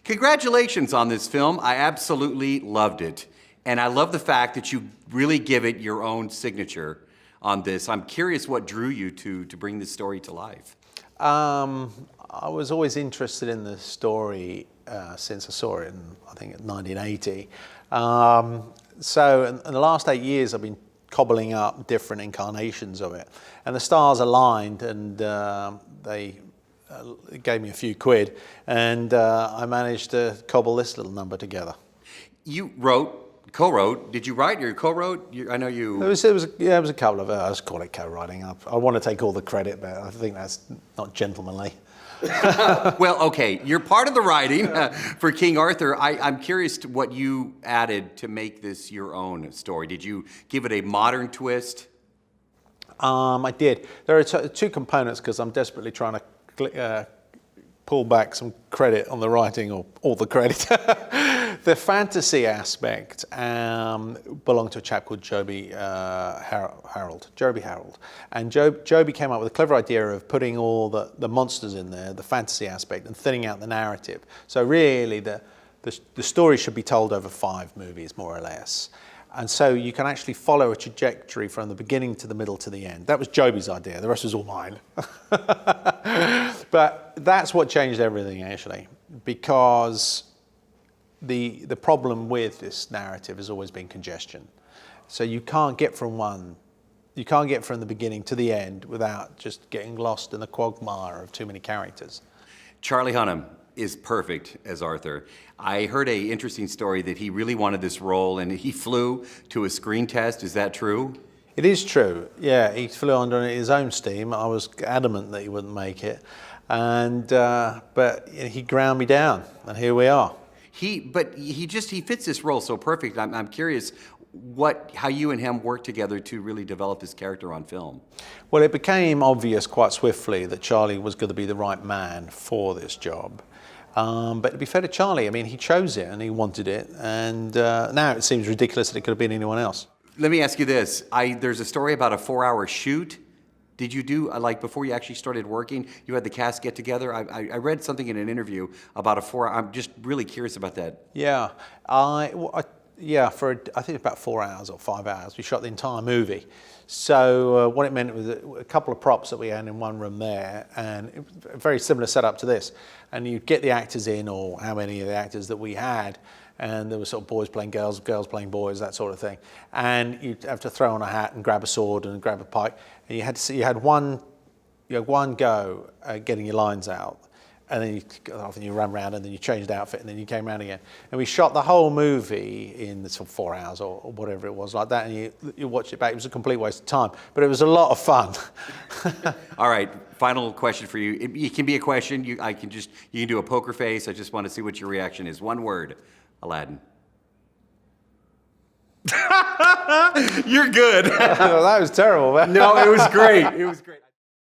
Congratulations on this film. I absolutely loved it. And I love the fact that you really give it your own signature on this. I'm curious what drew you to bring this story to life. I was always interested in the story since I saw it in, I think, 1980. So in the last 8 years, I've been cobbling up different incarnations of it. And the stars aligned, and they gave me a few quid, and I managed to cobble this little number together. You co-wrote, did you write or co-wrote? I know you... It was a couple of, I just call it co-writing. I want to take all the credit, but I think that's not gentlemanly. Well, okay, you're part of the writing for King Arthur. I'm curious to what you added to make this your own story. Did you give it a modern twist? I did. There are two components, because I'm desperately trying to pull back some credit on the writing, or all the credit. The fantasy aspect belonged to a chap called Joby Harold. And Joby came up with a clever idea of putting all the monsters in there, the fantasy aspect, and thinning out the narrative. So really, the story should be told over 5 movies, more or less. And so you can actually follow a trajectory from the beginning to the middle to the end. That was Joby's idea. The rest was all mine. But that's what changed everything, actually, because the problem with this narrative has always been congestion. So you can't get from the beginning to the end without just getting lost in the quagmire of too many characters. Charlie Hunnam is perfect as Arthur. I heard an interesting story that he really wanted this role and he flew to a screen test. Is that true? It is true. Yeah, he flew under his own steam. I was adamant that he wouldn't make it, and but he ground me down, and here we are. He fits this role so perfect. I'm curious how you and him worked together to really develop this character on film. Well, it became obvious quite swiftly that Charlie was going to be the right man for this job. But to be fair to Charlie, I mean, he chose it and he wanted it, and now it seems ridiculous that it could have been anyone else. Let me ask you this. There's a story about a 4-hour shoot. Did you do, like, before you actually started working, you had the cast get together? I read something in an interview about a 4-hour, I'm just really curious about that. Yeah, for I think about 4 hours or 5 hours, we shot the entire movie. So what it meant was a couple of props that we had in one room there, and it was a very similar setup to this. And you'd get the actors in, or how many of the actors that we had, and there were sort of boys playing girls, girls playing boys, that sort of thing. And you'd have to throw on a hat and grab a sword and grab a pike. And you had one go at getting your lines out. And then you got off and you ran around, and then you changed outfit, and then you came around again. And we shot the whole movie in sort of 4 hours or whatever it was like that, and you watch it back. It was a complete waste of time, but it was a lot of fun. All right, final question for you. It can be a question. You can do a poker face. I just want to see what your reaction is. One word, Aladdin. You're good. That was terrible, man. No, it was great. It was great.